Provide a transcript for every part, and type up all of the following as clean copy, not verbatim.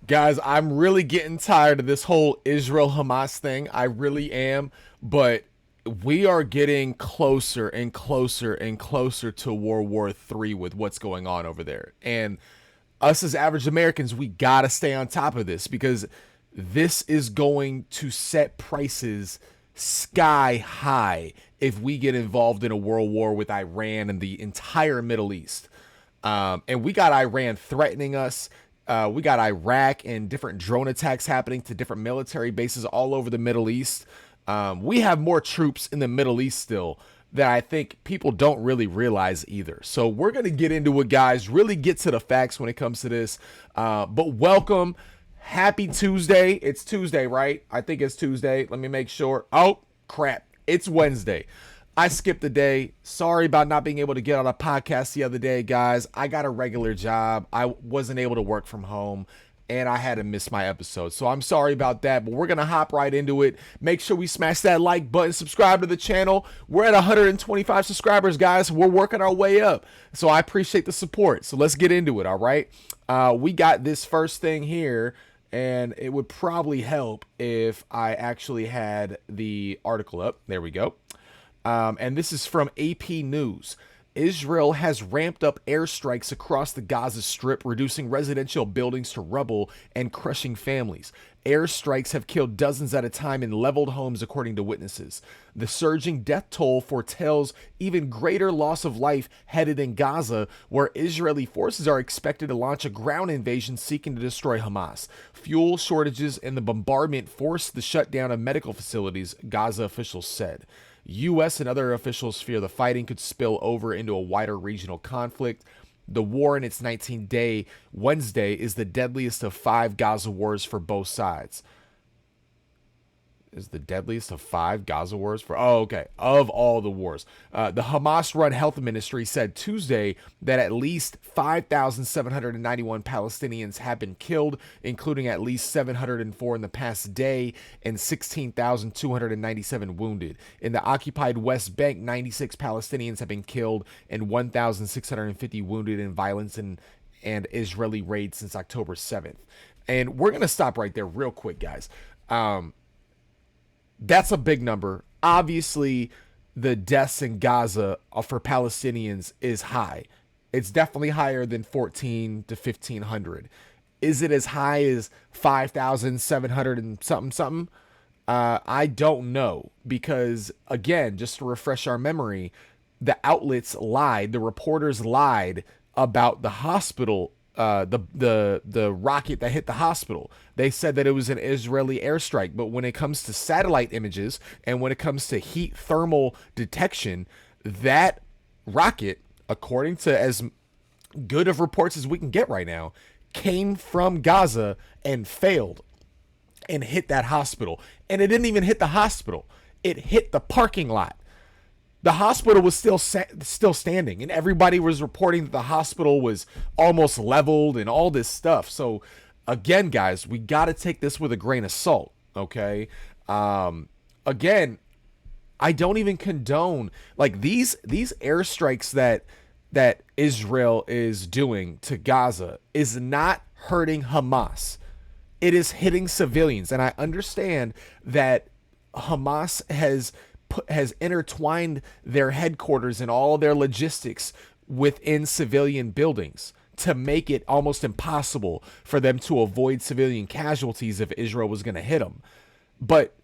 Guys, I'm really getting tired of this whole Israel Hamas thing. I really am. But we are getting closer and closer and closer to World War III with what's going on over there. And us as average Americans, we got to stay on top of this because this is going to set prices sky high if we get involved in a world war with Iran and the entire Middle East. And we got Iran threatening us. We got Iraq and different drone attacks happening to different military bases all over the Middle East. We have more troops in the Middle East still that I think people don't really realize either. So we're going to get into it, guys, really get to the facts when it comes to this. But welcome. Happy Tuesday. It's Tuesday, right? I think it's Tuesday. Let me make sure. Oh, crap. It's Wednesday. I skipped a day. Sorry about not being able to get on a podcast the other day, guys. I got a regular job. I wasn't able to work from home and I had to miss my episode. So I'm sorry about that, but we're going to hop right into it. Make sure we smash that like button, subscribe to the channel. We're at 125 subscribers, guys. We're working our way up. So I appreciate the support. So let's get into it, all right? We got this first thing here, and it would probably help if I actually had the article up. There we go. And this is from AP News. Israel has ramped up airstrikes across the Gaza Strip, reducing residential buildings to rubble and crushing families. Airstrikes have killed dozens at a time in leveled homes, according to witnesses. The surging death toll foretells even greater loss of life headed in Gaza, where Israeli forces are expected to launch a ground invasion seeking to destroy Hamas. Fuel shortages and the bombardment forced the shutdown of medical facilities, Gaza officials said. U.S. and other officials fear the fighting could spill over into a wider regional conflict. The war in its 19th day, Wednesday, is the deadliest of 5 Gaza wars for both sides. Is the deadliest of 5 Gaza wars for of all the wars. The Hamas-run health ministry said Tuesday that at least 5,791 Palestinians have been killed, including at least 704 in the past day and 16,297 wounded. In the occupied West Bank, 96 Palestinians have been killed and 1,650 wounded in violence and Israeli raids since October 7th. And we're going to stop right there real quick, guys. That's a big number. Obviously, the deaths in Gaza for Palestinians is high. It's definitely higher than 14 to 1,500. Is it as high as 5,700 and something? I don't know because, again, just to refresh our memory, the outlets lied. The reporters lied about the hospital, the rocket that hit the hospital. They said that it was an Israeli airstrike, but when it comes to satellite images and when it comes to heat thermal detection, that rocket, according to as good of reports as we can get right now, came from Gaza and failed and hit that hospital. And it didn't even hit the hospital. It hit the parking lot. The hospital was still standing, and everybody was reporting that the hospital was almost leveled and all this stuff. So, again, guys, we got to take this with a grain of salt, okay? Again, I don't even condone like these airstrikes that Israel is doing to Gaza is not hurting Hamas. It is hitting civilians, and I understand that Hamas has intertwined their headquarters and all their logistics within civilian buildings to make it almost impossible for them to avoid civilian casualties if Israel was going to hit them. But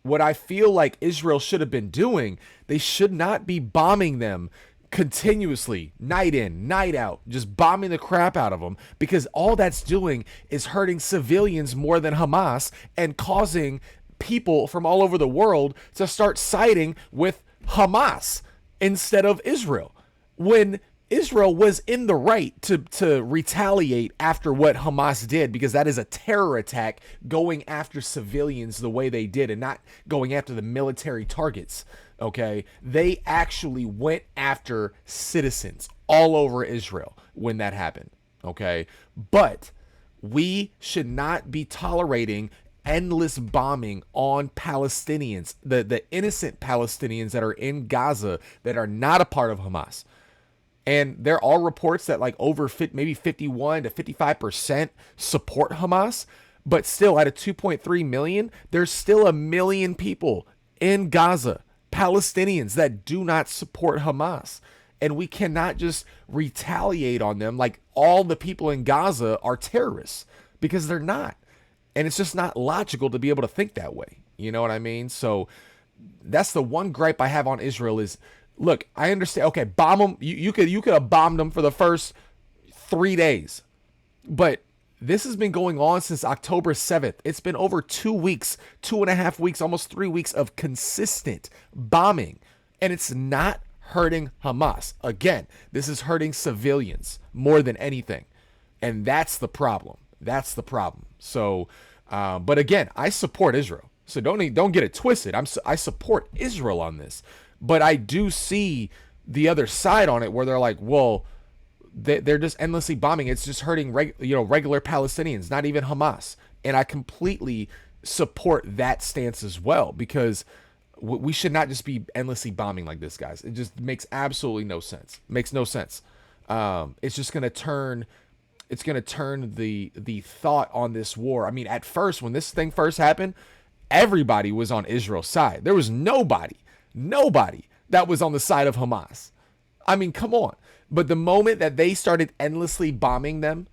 what I feel like Israel should have been doing, they should not be bombing them continuously, night in, night out, just bombing the crap out of them, because all that's doing is hurting civilians more than Hamas and causing people from all over the world to start siding with Hamas instead of Israel, when Israel was in the right to retaliate after what Hamas did, because that is a terror attack, going after civilians the way they did and not going after the military targets. Okay, they actually went after citizens all over Israel when that happened. Okay, but we should not be tolerating endless bombing on Palestinians, the innocent Palestinians that are in Gaza that are not a part of Hamas. And there are reports that like over maybe 51 to 55% support Hamas. But still, out of 2.3 million, there's still 1 million people in Gaza, Palestinians, that do not support Hamas. And we cannot just retaliate on them like all the people in Gaza are terrorists, because they're not. And it's just not logical to be able to think that way. You know what I mean? So that's the one gripe I have on Israel is, look, I understand. Okay, bomb them. You could have bombed them for the first 3 days, but this has been going on since October 7th. It's been over 2 weeks, 2.5 weeks, almost 3 weeks of consistent bombing, and it's not hurting Hamas. Again, this is hurting civilians more than anything, and that's the problem. That's the problem. So, but again, I support Israel. So don't get it twisted. I support Israel on this, but I do see the other side on it where they're like, well, they're just endlessly bombing. It's just hurting regular Palestinians, not even Hamas. And I completely support that stance as well, because we should not just be endlessly bombing like this, guys. It just makes absolutely no sense. Makes no sense. It's just gonna turn. It's gonna turn the thought on this war. I mean, at first, when this thing first happened, everybody was on Israel's side. There was nobody that was on the side of Hamas. I mean, come on. But the moment that they started endlessly bombing them,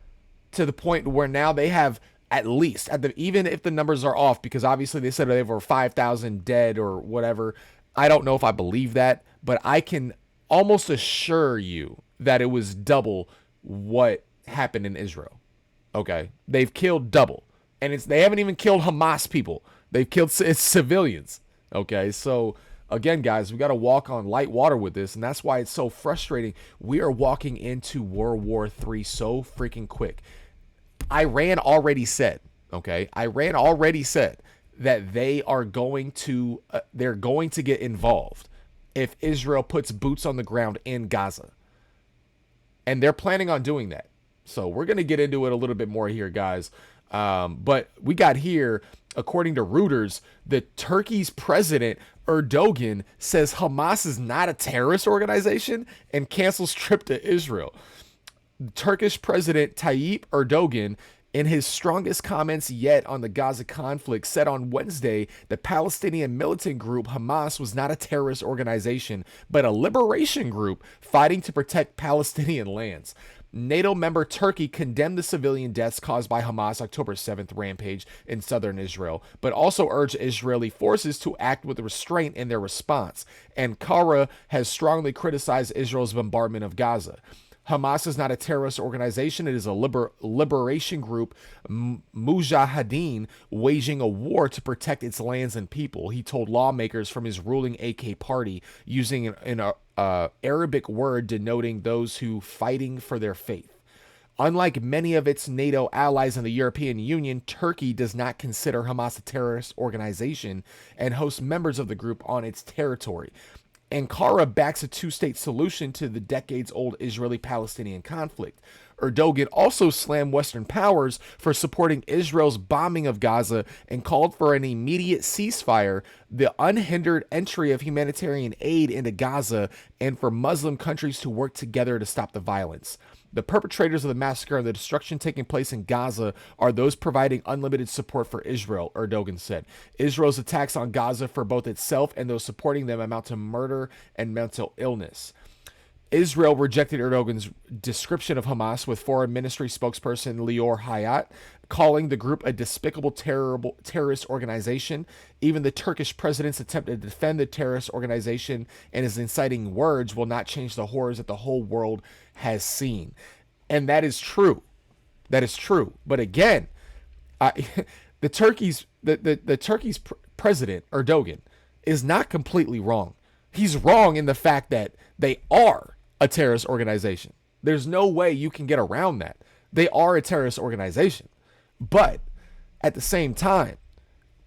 to the point where now they have at least, even if the numbers are off, because obviously they said they have over 5,000 dead or whatever. I don't know if I believe that, but I can almost assure you that it was double what happened in Israel. Okay, they've killed double, and they haven't even killed Hamas people. They've killed civilians. Okay, so again, guys, we got to walk on light water with this, and that's why it's so frustrating. We are walking into World War III so freaking quick. Iran already said that they're going to get involved if Israel puts boots on the ground in Gaza, and they're planning on doing that. So we're going to get into it a little bit more here, guys. But we got here, according to Reuters, the Turkey's president Erdogan says Hamas is not a terrorist organization and cancels trip to Israel. Turkish President Tayyip Erdogan, in his strongest comments yet on the Gaza conflict, said on Wednesday the Palestinian militant group Hamas was not a terrorist organization, but a liberation group fighting to protect Palestinian lands. NATO member Turkey condemned the civilian deaths caused by Hamas' October 7th rampage in southern Israel, but also urged Israeli forces to act with restraint in their response. Ankara has strongly criticized Israel's bombardment of Gaza. Hamas is not a terrorist organization. It is a liberation group, Mujahideen, waging a war to protect its lands and people, he told lawmakers from his ruling AK party, using an Arabic word denoting those who fighting for their faith. Unlike many of its NATO allies in the European Union, Turkey does not consider Hamas a terrorist organization and hosts members of the group on its territory. Ankara backs a two-state solution to the decades-old Israeli-Palestinian conflict. Erdogan also slammed Western powers for supporting Israel's bombing of Gaza and called for an immediate ceasefire, the unhindered entry of humanitarian aid into Gaza, and for Muslim countries to work together to stop the violence. The perpetrators of the massacre and the destruction taking place in Gaza are those providing unlimited support for Israel, Erdogan said. Israel's attacks on Gaza for both itself and those supporting them amount to murder and mental illness. Israel rejected Erdogan's description of Hamas, with Foreign Ministry spokesperson Lior Hayat calling the group a despicable terrorist organization. Even the Turkish president's attempt to defend the terrorist organization and his inciting words will not change the horrors that the whole world has seen. And that is true. That is true. But again, the Turkey's president, Erdogan, is not completely wrong. He's wrong in the fact that they are a terrorist organization. There's no way you can get around that. They are a terrorist organization. But at the same time,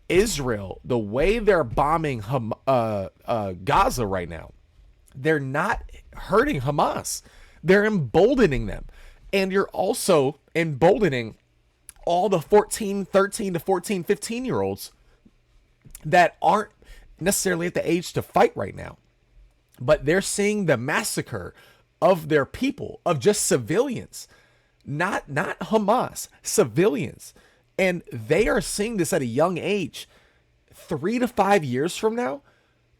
Israel, the way they're bombing Gaza right now, they're not hurting Hamas. They're emboldening them. And you're also emboldening all the 13 to 14, 15-year-olds that aren't necessarily at the age to fight right now. But they're seeing the massacre of their people, of just civilians, not Hamas, civilians. And they are seeing this at a young age. 3 to 5 years from now,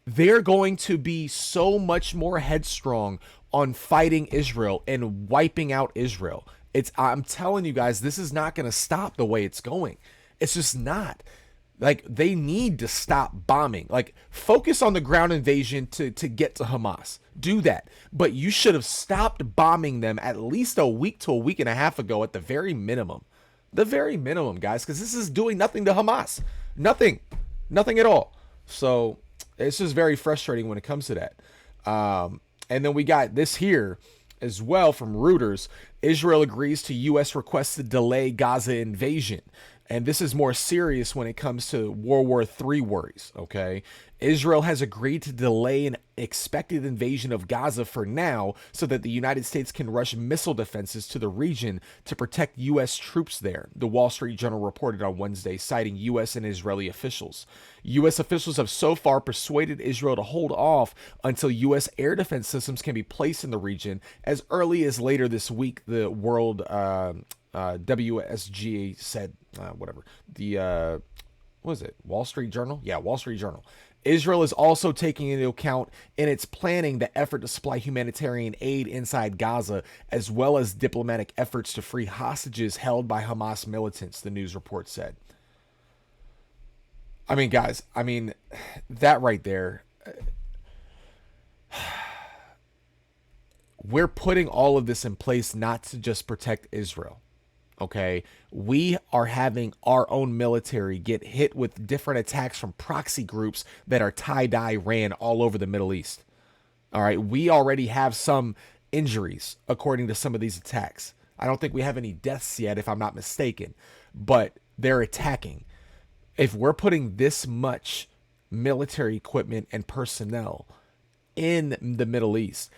they're going to be so much more headstrong on fighting Israel and wiping out Israel. I'm telling you guys, this is not going to stop the way it's going. It's just not. Like, they need to stop bombing. Like, focus on the ground invasion to get to Hamas. Do that. But you should have stopped bombing them at least a week to a week and a half ago at the very minimum. The very minimum, guys, because this is doing nothing to Hamas. Nothing. Nothing at all. So it's just very frustrating when it comes to that. And then we got this here as well from Reuters. Israel agrees to U.S. request to delay Gaza invasion. And this is more serious when it comes to World War III worries, okay? Israel has agreed to delay an expected invasion of Gaza for now so that the United States can rush missile defenses to the region to protect U.S. troops there, the Wall Street Journal reported on Wednesday, citing U.S. and Israeli officials. U.S. officials have so far persuaded Israel to hold off until U.S. air defense systems can be placed in the region as early as later this week, the World WSGA said, whatever. What was it? Wall Street Journal? Yeah, Wall Street Journal. Israel is also taking into account in its planning the effort to supply humanitarian aid inside Gaza, as well as diplomatic efforts to free hostages held by Hamas militants, the news report said. I mean, guys, that right there, we're putting all of this in place not to just protect Israel. Okay, we are having our own military get hit with different attacks from proxy groups that are tied to Iran all over the Middle East. All right, we already have some injuries according to some of these attacks. I don't think we have any deaths yet, if I'm not mistaken, but they're attacking. If we're putting this much military equipment and personnel in the Middle East,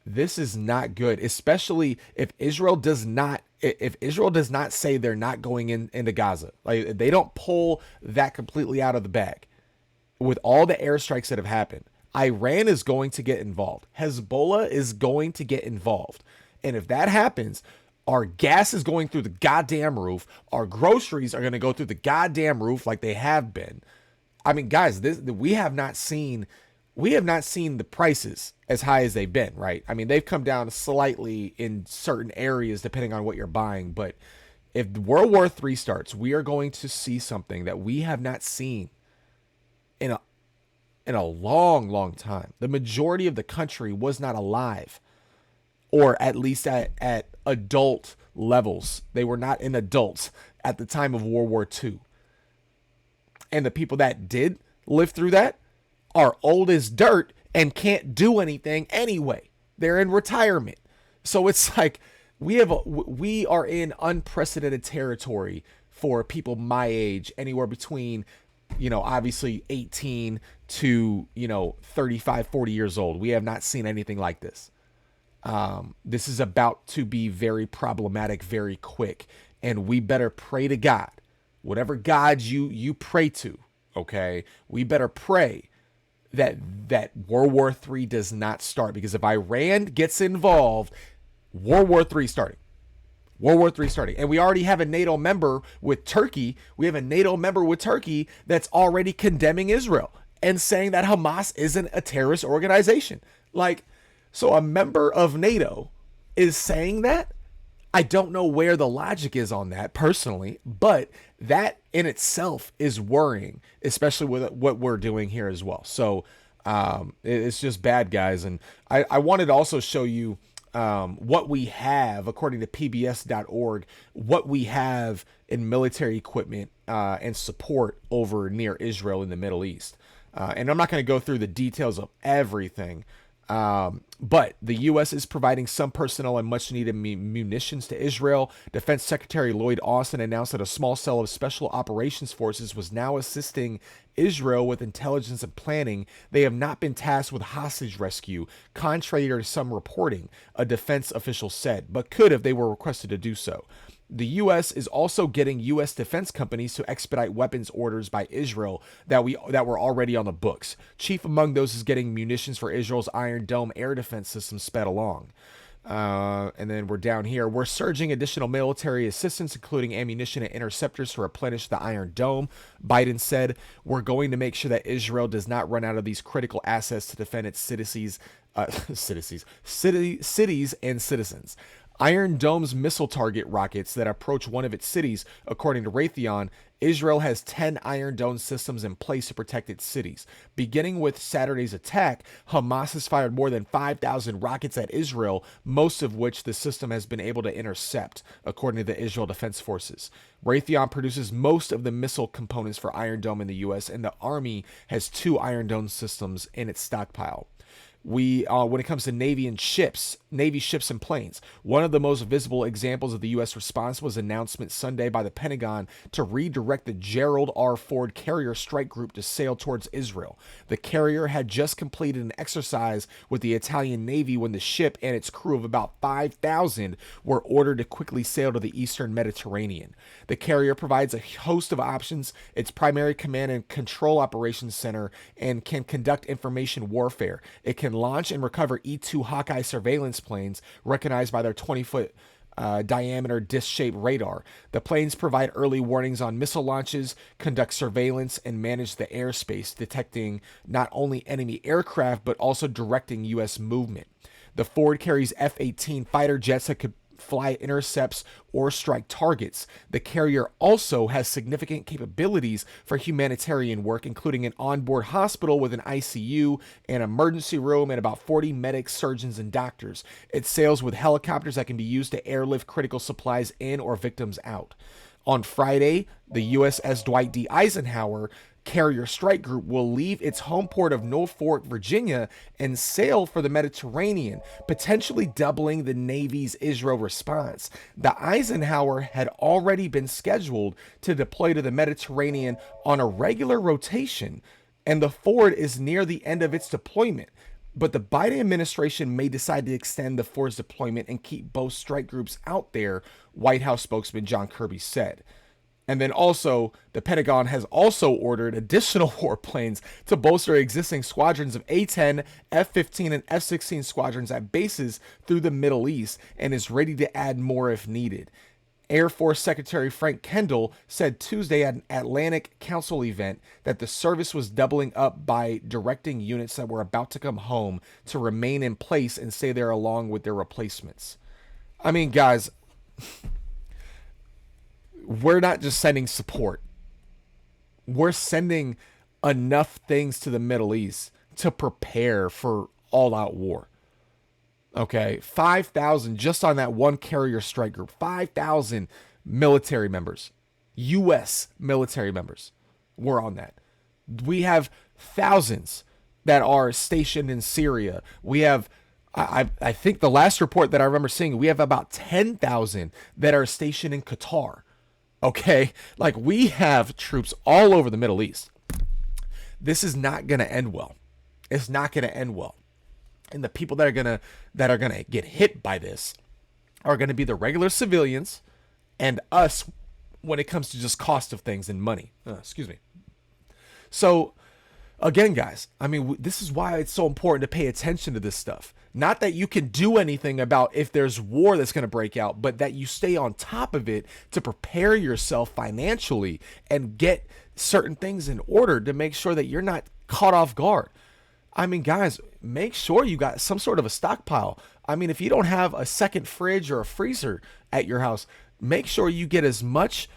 this is not good, especially if Israel does not say they're not going into Gaza. Like, they don't pull that completely out of the bag. With all the airstrikes that have happened, Iran is going to get involved. Hezbollah is going to get involved. And if that happens, our gas is going through the goddamn roof. Our groceries are going to go through the goddamn roof like they have been. I mean, guys, we have not seen the prices as high as they've been, right? I mean, they've come down slightly in certain areas depending on what you're buying. But if World War III starts, we are going to see something that we have not seen in a long, long time. The majority of the country was not alive, or at least at adult levels. They were not in adults at the time of World War II. And the people that did live through that are old as dirt and can't do anything anyway. They're in retirement. So it's like we are in unprecedented territory for people my age, anywhere between, obviously 18 to, 35, 40 years old. We have not seen anything like this. This is about to be very problematic, very quick. And we better pray to God. Whatever God you pray to, okay? We better pray that World War III does not start, because if Iran gets involved, World War III starting. World War III starting. And we already have a NATO member with Turkey. We have a NATO member with Turkey that's already condemning Israel and saying that Hamas isn't a terrorist organization. Like, so a member of NATO is saying that? I don't know where the logic is on that personally, but that in itself is worrying, especially with what we're doing here as well. So it's just bad, guys. And I wanted to also show you what we have, according to pbs.org, what we have in military equipment and support over near Israel in the Middle East. And I'm not going to go through the details of everything, but the U.S. is providing some personnel and much needed munitions to Israel. Defense Secretary Lloyd Austin announced that a small cell of special operations forces was now assisting Israel with intelligence and planning. They have not been tasked with hostage rescue, contrary to some reporting, a defense official said, but could if they were requested to do so. The U.S. is also getting U.S. defense companies to expedite weapons orders by Israel that were already on the books. Chief among those is getting munitions for Israel's Iron Dome air defense system sped along. And then we're down here. We're surging additional military assistance, including ammunition and interceptors to replenish the Iron Dome. Biden said, we're going to make sure that Israel does not run out of these critical assets to defend its cities and citizens. Iron Dome's missile target rockets that approach one of its cities, according to Raytheon. Israel has 10 Iron Dome systems in place to protect its cities. Beginning with Saturday's attack, Hamas has fired more than 5,000 rockets at Israel, most of which the system has been able to intercept, according to the Israel Defense Forces. Raytheon produces most of the missile components for Iron Dome in the U.S., and the Army has 2 Iron Dome systems in its stockpile. When it comes to Navy ships and planes, one of the most visible examples of the U.S. response was announcement Sunday by the Pentagon to redirect the Gerald R. Ford Carrier Strike Group to sail towards Israel. The carrier had just completed an exercise with the Italian Navy when the ship and its crew of about 5,000 were ordered to quickly sail to the eastern Mediterranean. The carrier provides a host of options, its primary command and control operations center, and can conduct information warfare. It can launch and recover E-2 Hawkeye surveillance planes recognized by their 20-foot diameter disc-shaped radar. The planes provide early warnings on missile launches, conduct surveillance, and manage the airspace, detecting not only enemy aircraft but also directing U.S. movement. The Ford carries F-18 fighter jets that could fly intercepts or strike targets. The carrier also has significant capabilities for humanitarian work, including an onboard hospital with an ICU, an emergency room, and about 40 medics, surgeons, and doctors. It sails with helicopters that can be used to airlift critical supplies in or victims out. On Friday, the USS Dwight D. Eisenhower Carrier Strike Group will leave its home port of Norfolk, Virginia, and sail for the Mediterranean, potentially doubling the Navy's Israel response. The Eisenhower had already been scheduled to deploy to the Mediterranean on a regular rotation, and the Ford is near the end of its deployment. But the Biden administration may decide to extend the Ford's deployment and keep both strike groups out there, White House spokesman John Kirby said. And then also, the Pentagon has also ordered additional warplanes to bolster existing squadrons of A-10, F-15, and F-16 squadrons at bases through the Middle East and is ready to add more if needed. Air Force Secretary Frank Kendall said Tuesday at an Atlantic Council event that the service was doubling up by directing units that were about to come home to remain in place and stay there along with their replacements. I mean, guys, we're not just sending support. We're sending enough things to the Middle East to prepare for all-out war. Okay, 5,000 just on that one carrier strike group. 5,000 military members, U.S. military members, were on that. We have thousands that are stationed in Syria. We have, I think the last report that I remember seeing, we have about 10,000 that are stationed in Qatar. Okay, like we have troops all over the Middle East. This is not going to end well. It's not going to end well. And the people that are going to get hit by this are going to be the regular civilians and us when it comes to just cost of things and money. Excuse me. So again, guys, I mean, this is why it's so important to pay attention to this stuff. Not that you can do anything about if there's war that's going to break out, but that you stay on top of it to prepare yourself financially and get certain things in order to make sure that you're not caught off guard. I mean, guys, make sure you got some sort of a stockpile. I mean, if you don't have a second fridge or a freezer at your house, make sure you get as much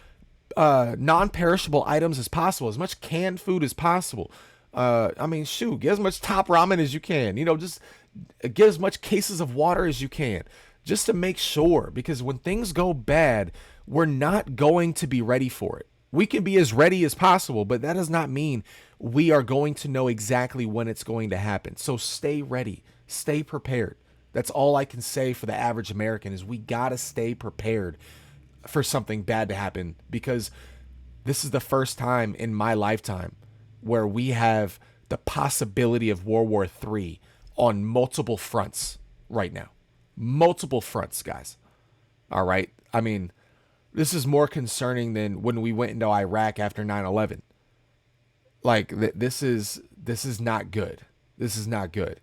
non-perishable items as possible, as much canned food as possible. I mean, shoot, get as much top ramen as you can. You know, just get as much cases of water as you can, just to make sure, because when things go bad, we're not going to be ready for it. We can be as ready as possible, but that does not mean we are going to know exactly when it's going to happen. So stay ready, stay prepared. That's all I can say for the average American is we got to stay prepared for something bad to happen, because this is the first time in my lifetime where we have the possibility of World War III on multiple fronts right now. Multiple fronts, guys. All right. I mean, this is more concerning than when we went into Iraq after 9/11. Like this is not good. This is not good.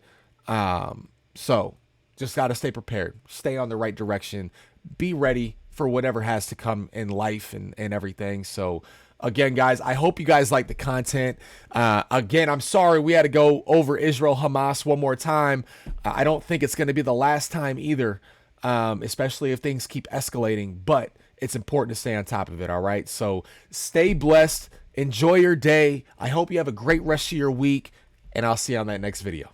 So Just got to stay prepared, stay on the right direction, be ready for whatever has to come in life and everything. So, again, guys, I hope you guys like the content. Again, I'm sorry we had to go over Israel Hamas one more time. I don't think it's going to be the last time either, especially if things keep escalating. But it's important to stay on top of it, all right? So stay blessed. Enjoy your day. I hope you have a great rest of your week, and I'll see you on that next video.